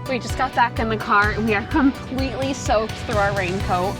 We just got back in the car and we are completely soaked through our raincoat.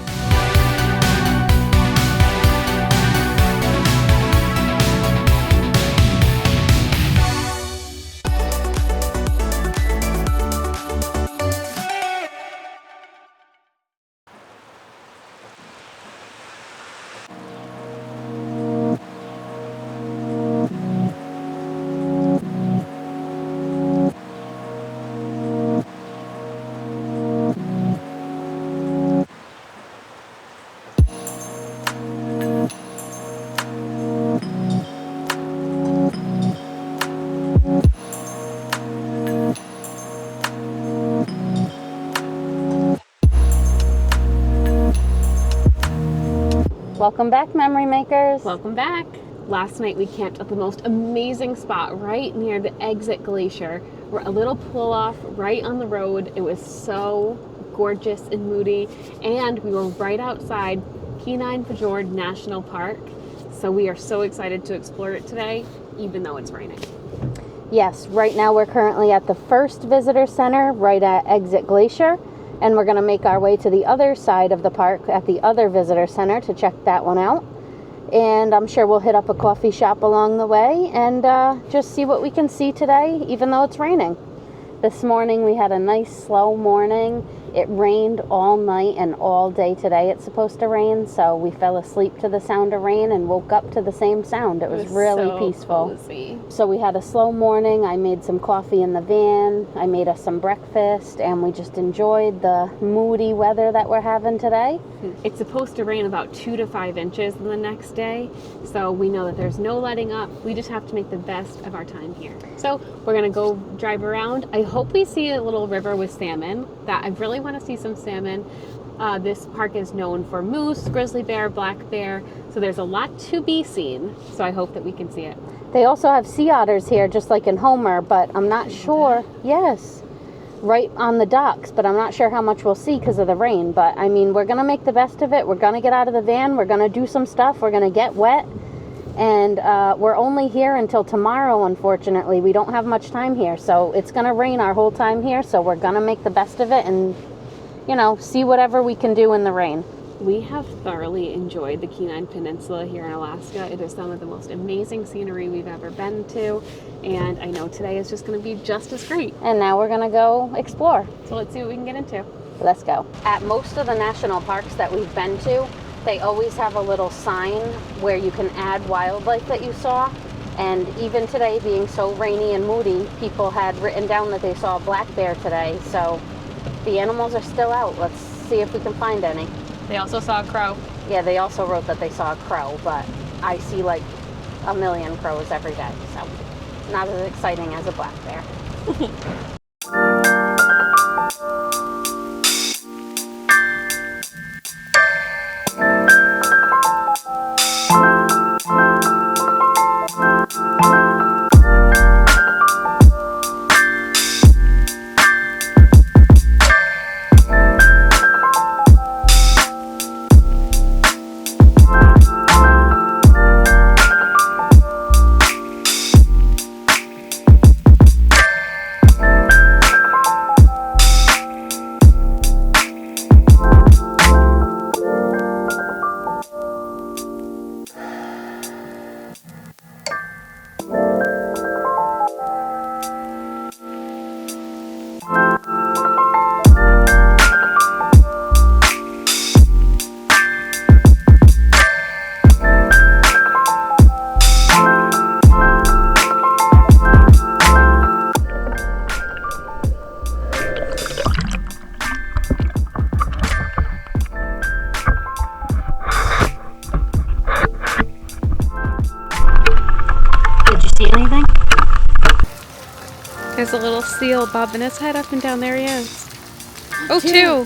Welcome back, memory makers. Welcome back. Last night we camped at the most amazing spot right near the Exit Glacier. We're a little pull off right on the road. It was so gorgeous and moody, and we were right outside Kenai Fjords National Park. So we are so excited to explore it today, even though it's raining. Yes, right now we're currently at the first visitor center right at Exit Glacier, and we're going to make our way to the other side of the park at the other visitor center to check that one out. And I'm sure we'll hit up a coffee shop along the way and just see what we can see today, even though it's raining. This morning we had a nice slow morning. It rained all night and all day today. It's supposed to rain, so we fell asleep to the sound of rain and woke up to the same sound. It was really so peaceful. Cozy. So we had a slow morning. I made some coffee in the van. I made us some breakfast, and we just enjoyed the moody weather that we're having today. It's supposed to rain about 2 to 5 inches the next day, so we know that there's no letting up. We just have to make the best of our time here. So we're gonna go drive around. I hope we see a little river with salmon. That I really want to see some salmon. This park is known for moose, grizzly bear, black bear, so there's a lot to be seen. So I hope that we can see it. They also have sea otters here, just like in Homer, but I'm not sure. Yes, right on the docks, but I'm not sure how much we'll see because of the rain. But I mean, we're gonna make the best of it. We're gonna get out of the van. We're gonna do some stuff. We're gonna get wet. And we're only here until tomorrow, unfortunately. We don't have much time here, so it's going to rain our whole time here, so we're going to make the best of it and, you know, see whatever we can do in the rain. We have thoroughly enjoyed the Kenai Peninsula here in Alaska. It is some of the most amazing scenery we've ever been to, and I know today is just going to be just as great. And now we're going to go explore. So let's see what we can get into. Let's go. At most of the national parks that we've been to, they always have a little sign where you can add wildlife that you saw. And even today, being so rainy and moody, people had written down that they saw a black bear today. So the animals are still out. Let's see if we can find any. They also saw a crow. Yeah, they also wrote that they saw a crow, but I see like a million crows every day. So not as exciting as a black bear. See anything? There's a little seal bobbing his head up and down. There he is. Oh, two.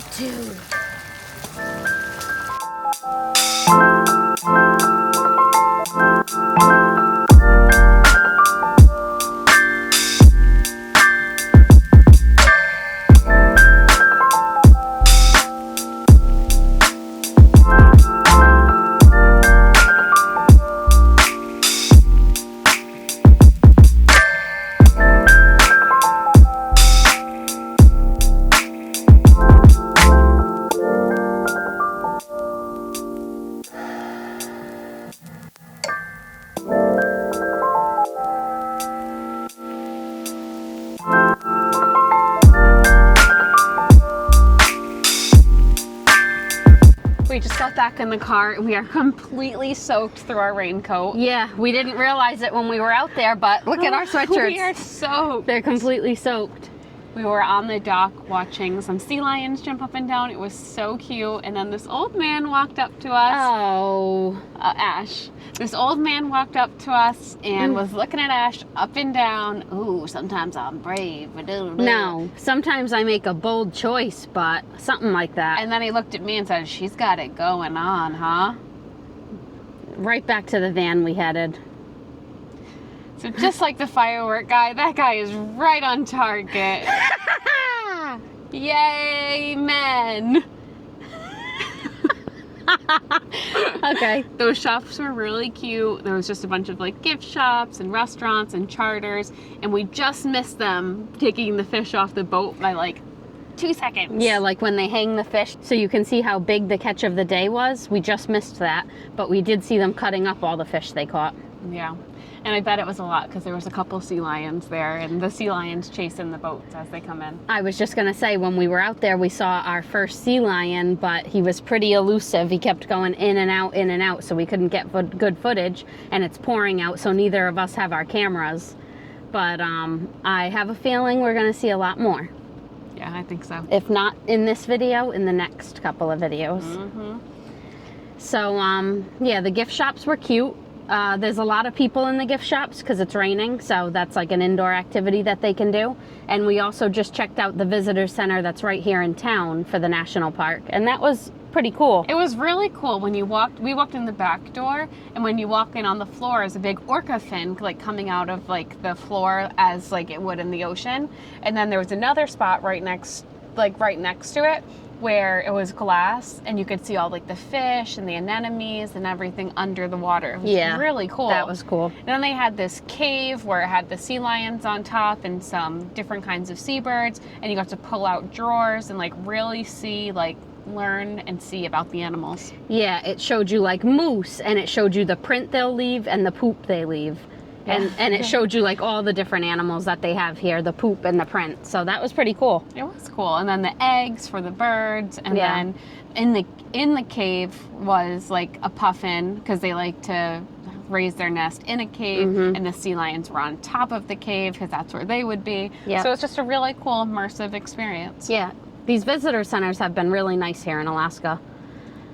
just got back in the car and we are completely soaked through our raincoat. Yeah, we didn't realize it when we were out there, but look at our sweatshirts. We are soaked. They're completely soaked. We were on the dock watching some sea lions jump up and down. It was so cute. And then this old man walked up to us. Oh. Ash. This old man walked up to us and was looking at Ash up and down. Ooh, sometimes I'm brave. No, sometimes I make a bold choice, but something like that. And then he looked at me and said, she's got it going on, huh? Right back to the van we headed. So just like the firework guy, that guy is right on target. Yay, men. Okay. Those shops were really cute. There was just a bunch of like gift shops and restaurants and charters, and we just missed them taking the fish off the boat by like 2 seconds. Yeah, like when they hang the fish so you can see how big the catch of the day was. We just missed that, but we did see them cutting up all the fish they caught. Yeah. And I bet it was a lot because there was a couple sea lions there, and the sea lions chasing the boats as they come in. I was just going to say, when we were out there, we saw our first sea lion, but he was pretty elusive. He kept going in and out, so we couldn't get good footage, and it's pouring out, so neither of us have our cameras. But I have a feeling we're going to see a lot more. Yeah, I think so. If not in this video, in the next couple of videos. Mm-hmm. So, yeah, the gift shops were cute. There's a lot of people in the gift shops because it's raining, so that's like an indoor activity that they can do. And we also just checked out the visitor center that's right here in town for the national park, and that was pretty cool. It was really cool when we walked in the back door, and when you walk in on the floor is a big orca fin like coming out of like the floor as like it would in the ocean. And then there was another spot right next to it where it was glass, and you could see all like the fish and the anemones and everything under the water. It was really cool. That was cool. And then they had this cave where it had the sea lions on top and some different kinds of seabirds, and you got to pull out drawers and like really see, like learn and see about the animals. Yeah, it showed you like moose, and it showed you the print they'll leave and the poop they leave. And it showed you like all the different animals that they have here, the poop and the print. So that was pretty cool. It was cool. And then the eggs for the birds, and then in the cave was like a puffin because they like to raise their nest in a cave, and the sea lions were on top of the cave because that's where they would be. So it's just a really cool immersive experience. Yeah, these visitor centers have been really nice here in Alaska.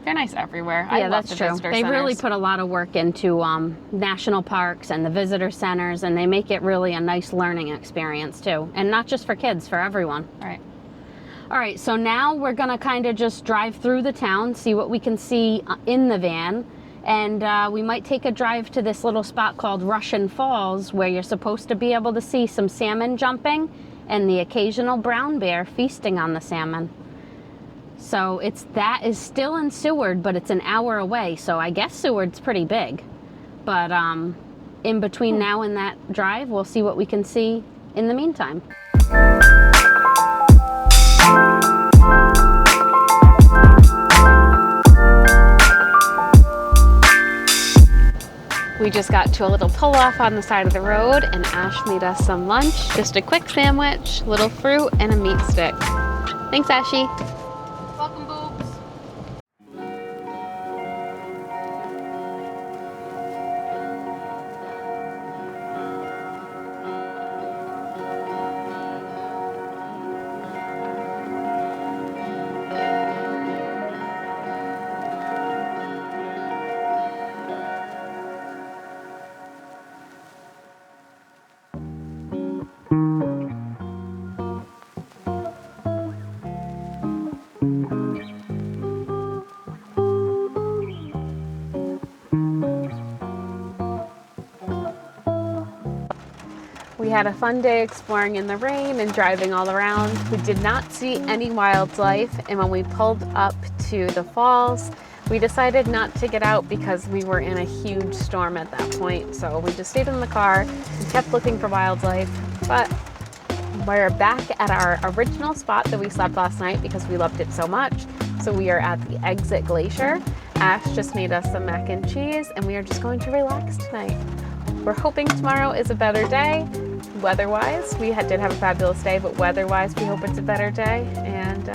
They're nice everywhere. Yeah, that's true. They really put a lot of work into national parks and the visitor centers, and they make it really a nice learning experience too. And not just for kids, for everyone. Right. All right, so now we're going to kind of just drive through the town, see what we can see in the van. And we might take a drive to this little spot called Russian Falls, where you're supposed to be able to see some salmon jumping and the occasional brown bear feasting on the salmon. So that is still in Seward, but it's an hour away. So I guess Seward's pretty big. But in between now and that drive, we'll see what we can see in the meantime. We just got to a little pull-off on the side of the road, and Ash made us some lunch. Just a quick sandwich, little fruit, and a meat stick. Thanks, Ashy. Welcome, boobs. We had a fun day exploring in the rain and driving all around. We did not see any wildlife, and when we pulled up to the falls, we decided not to get out because we were in a huge storm at that point. So we just stayed in the car and kept looking for wildlife. But we're back at our original spot that we slept last night because we loved it so much. So we are at the Exit Glacier. Ash just made us some mac and cheese, and we are just going to relax tonight. We're hoping tomorrow is a better day. Weather-wise, we did have a fabulous day, but weather-wise, we hope it's a better day, and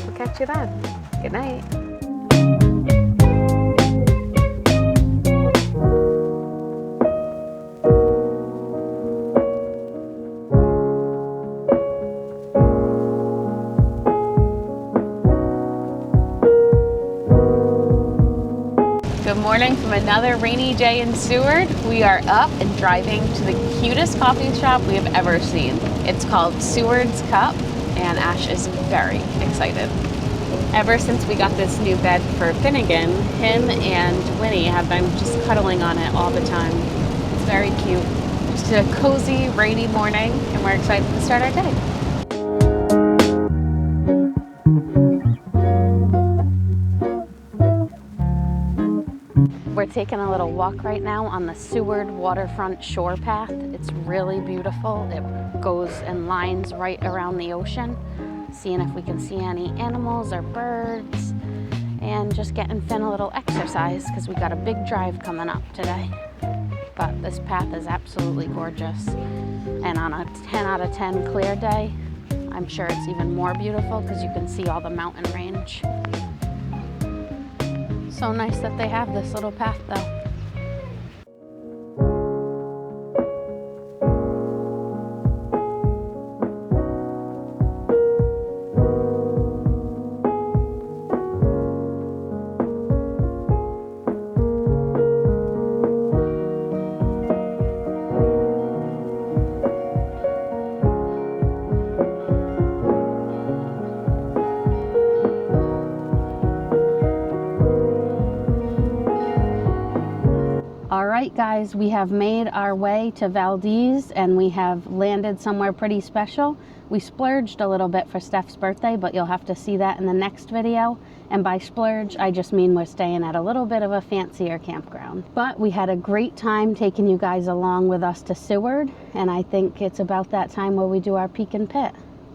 we'll catch you then. Good night. morning from another rainy day in Seward. We are up and driving to the cutest coffee shop we have ever seen. It's called Seward's Cup, and Ash is very excited. Ever since we got this new bed for Finnegan, him and Winnie have been just cuddling on it all the time. It's very cute. Just a cozy, rainy morning, and we're excited to start our day. We're taking a little walk right now on the Seward waterfront shore path. It's really beautiful. It goes in lines right around the ocean, seeing if we can see any animals or birds, and just getting Finn a little exercise because we got a big drive coming up today. But this path is absolutely gorgeous, and on a 10 out of 10 clear day, I'm sure it's even more beautiful because you can see all the mountain range. So nice that they have this little path though. Alright guys, we have made our way to Valdez and we have landed somewhere pretty special. We splurged a little bit for Steph's birthday, but you'll have to see that in the next video. And by splurge, I just mean we're staying at a little bit of a fancier campground. But we had a great time taking you guys along with us to Seward, and I think it's about that time where we do our peak and pit.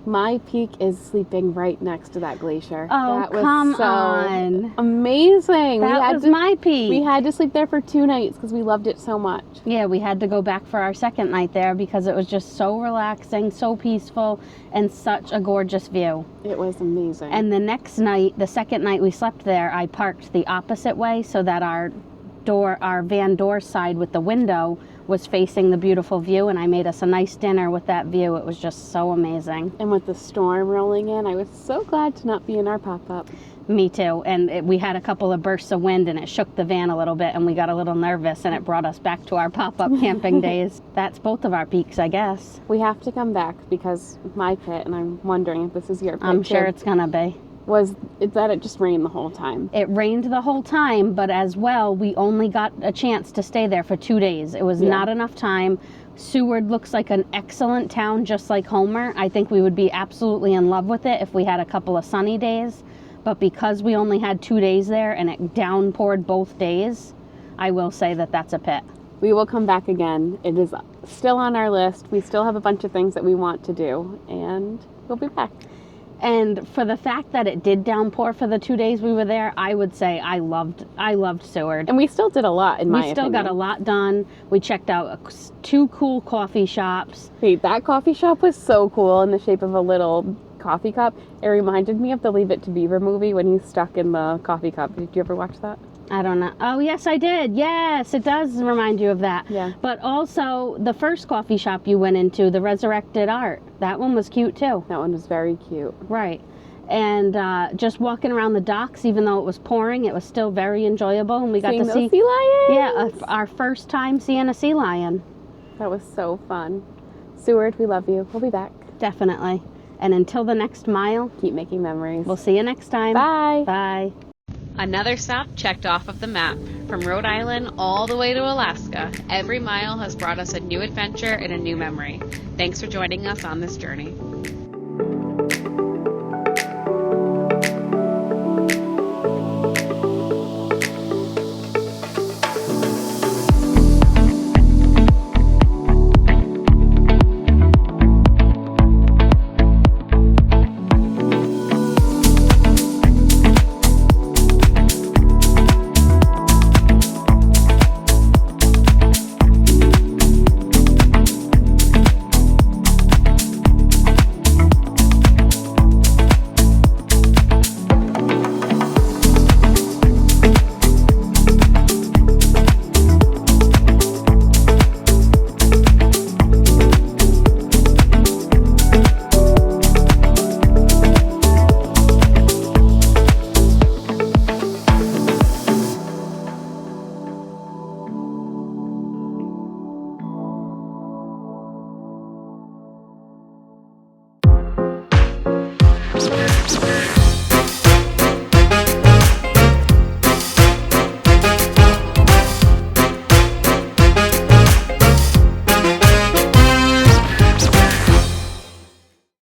My peak is sleeping right next to that glacier. Oh, that was come so on. Amazing. That was my peak. We had to sleep there for 2 nights because we loved it so much. Yeah, we had to go back for our second night there because it was just so relaxing, so peaceful, and such a gorgeous view. It was amazing. And the next night, the second night we slept there, I parked the opposite way so that our van door side with the window was facing the beautiful view, and I made us a nice dinner with that view. It was just so amazing. And with the storm rolling in, I was so glad to not be in our pop-up. Me too. And we had a couple of bursts of wind and it shook the van a little bit and we got a little nervous, and it brought us back to our pop-up camping days. That's both of our peaks, I guess. We have to come back because my pit, and I'm wondering if this is your pit I'm sure too, it's gonna be. that it just rained the whole time. It rained the whole time, but as well, we only got a chance to stay there for 2 days. It was not enough time. Seward looks like an excellent town, just like Homer. I think we would be absolutely in love with it if we had a couple of sunny days. But because we only had 2 days there and it downpoured both days, I will say that that's a pit. We will come back again. It is still on our list. We still have a bunch of things that we want to do, and we'll be back. And for the fact that it did downpour for the 2 days we were there, I would say I loved Seward. And we still did a lot, in my opinion. We still got a lot done. We checked out 2 cool coffee shops. Hey, that coffee shop was so cool in the shape of a little coffee cup. It reminded me of the Leave It to Beaver movie when he's stuck in the coffee cup. Did you ever watch that? I don't know. Oh, yes, I did. Yes, it does remind you of that. Yeah. But also, the first coffee shop you went into, the Resurrected Art, that one was cute, too. That one was very cute. Right. And just walking around the docks, even though it was pouring, it was still very enjoyable. And we got to see sea lions. Yeah, our first time seeing a sea lion. That was so fun. Seward, we love you. We'll be back. Definitely. And until the next mile, keep making memories. We'll see you next time. Bye. Bye. Another stop checked off of the map. From Rhode Island all the way to Alaska, every mile has brought us a new adventure and a new memory. Thanks for joining us on this journey. Bye.